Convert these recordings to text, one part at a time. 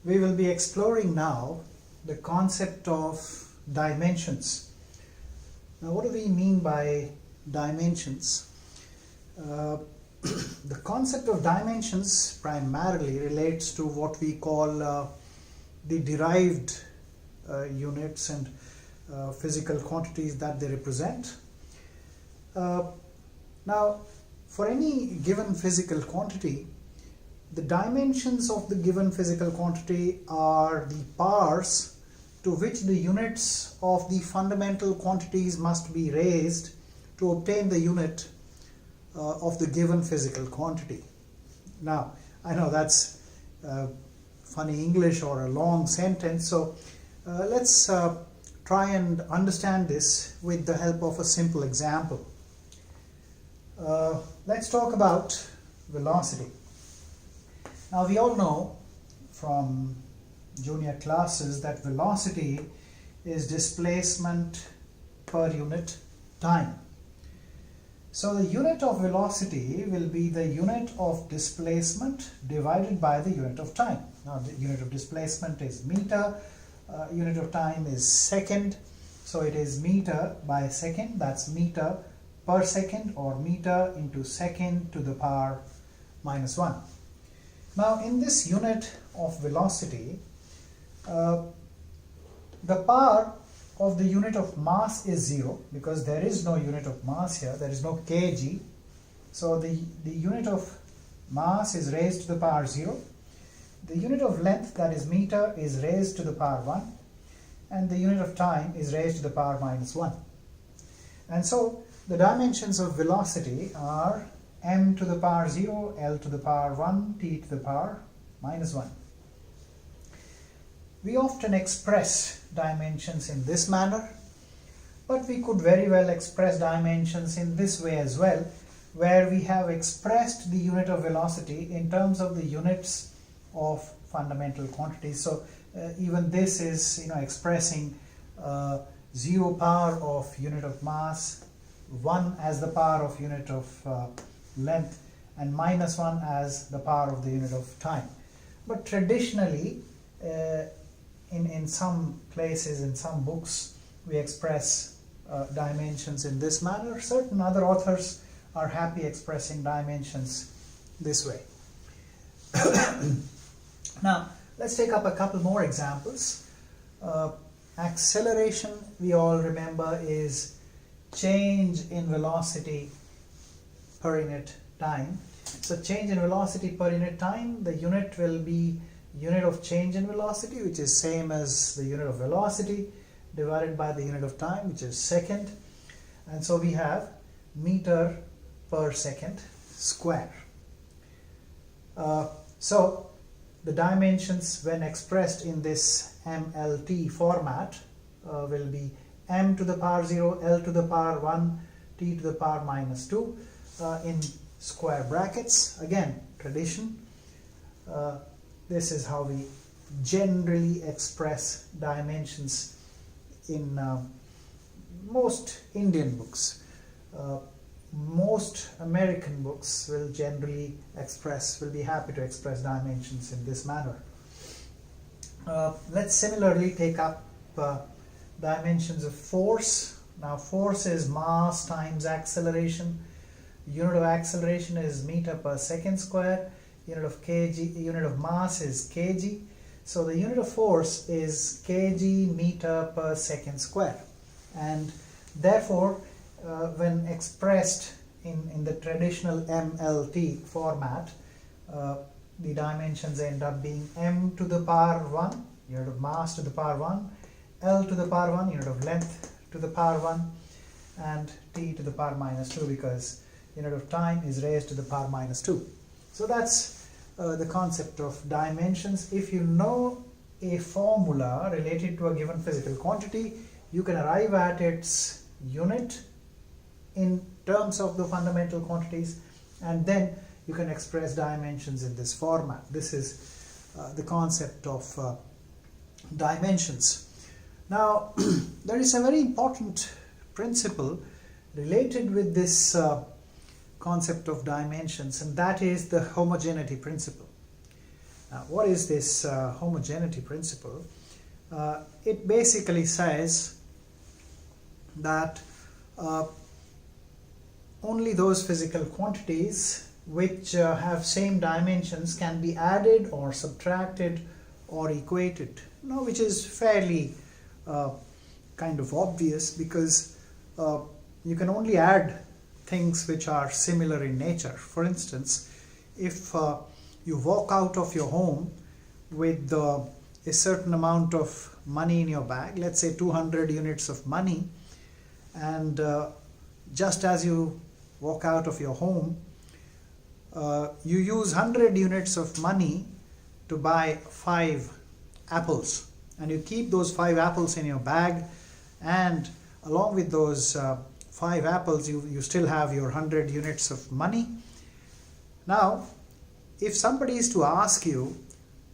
We will be exploring now the concept of dimensions. Now, what do we mean by dimensions? The concept of dimensions primarily relates to what we call the derived units and physical quantities that they represent. Now, for any given physical quantity, the dimensions of the given physical quantity are the powers to which the units of the fundamental quantities must be raised to obtain the unit of the given physical quantity. Now, I know that's funny English or a long sentence, so let's try and understand this with the help of a simple example. Let's talk about velocity. Now, we all know from junior classes that velocity is displacement per unit time. So the unit of velocity will be the unit of displacement divided by the unit of time. Now, the unit of displacement is meter, unit of time is second, so it is meter by second, that's meter per second, or meter into second to the power minus 1. Now, in this unit of velocity, the power of the unit of mass is 0 because there is no unit of mass here, there is no kg. So the unit of mass is raised to the power 0. The unit of length, that is meter, is raised to the power 1. And the unit of time is raised to the power minus 1. And so the dimensions of velocity are m to the power 0, l to the power 1, t to the power minus 1. We often express dimensions in this manner, but we could very well express dimensions in this way as well, where we have expressed the unit of velocity in terms of the units of fundamental quantities. So even this is expressing 0 power of unit of mass, 1 as the power of unit of length, and minus 1 as the power of the unit of time. But traditionally, in some places, in some books, we express dimensions in this manner. Certain other authors are happy expressing dimensions this way. Now, let's take up a couple more examples. Acceleration, we all remember, is change in velocity per unit time. So change in velocity per unit time, the unit will be unit of change in velocity, which is same as the unit of velocity, divided by the unit of time, which is second. And so we have meter per second square. So the dimensions, when expressed in this MLT format, will be m to the power 0, l to the power 1, t to the power minus 2 in square brackets. Again, tradition. This is how we generally express dimensions in most Indian books. Most American books will be happy to express dimensions in this manner. Let's similarly take up dimensions of force. Now, force is mass times acceleration. Unit of acceleration is meter per second square. Unit of mass is kg. So the unit of force is kg meter per second square. And therefore, when expressed in the traditional MLT format, the dimensions end up being m to the power 1, unit of mass to the power 1, l to the power 1, unit of length to the power 1, and t to the power minus 2, because unit of time is raised to the power minus 2. So that's the concept of dimensions. If you know a formula related to a given physical quantity, you can arrive at its unit in terms of the fundamental quantities, and then you can express dimensions in this format. This is the concept of dimensions. Now, there is a very important principle related with this concept of dimensions, and that is the homogeneity principle. Now, what is this homogeneity principle? It basically says that only those physical quantities which have same dimensions can be added or subtracted or equated. Now, which is fairly kind of obvious, because you can only add things which are similar in nature. For instance, if you walk out of your home with a certain amount of money in your bag, let's say 200 units of money, and just as you walk out of your home, you use 100 units of money to buy 5 apples, and you keep those 5 apples in your bag, and along with those 5 apples you still have your 100 units of money. Now, if somebody is to ask you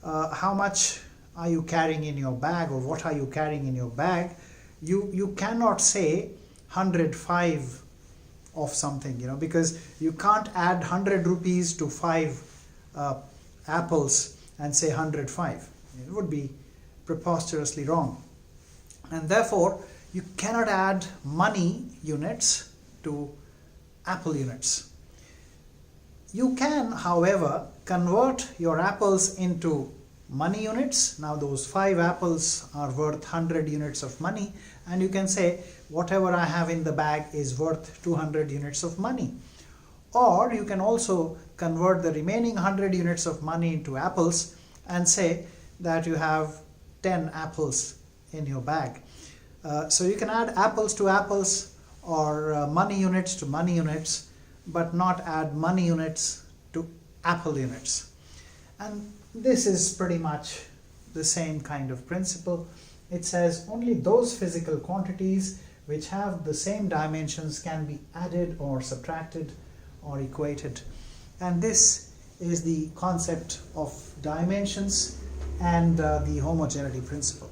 how much are you carrying in your bag, or what are you carrying in your bag, you cannot say 105 of something, because you can't add 100 rupees to 5 apples and say 105. It would be preposterously wrong. And therefore, you cannot add money units to apple units. You can, however, convert your apples into money units. Now those 5 apples are worth 100 units of money, and you can say whatever I have in the bag is worth 200 units of money. Or you can also convert the remaining 100 units of money into apples and say that you have 10 apples in your bag. So you can add apples to apples, or money units to money units, but not add money units to apple units. And this is pretty much the same kind of principle. It says only those physical quantities which have the same dimensions can be added or subtracted or equated. And this is the concept of dimensions and the homogeneity principle.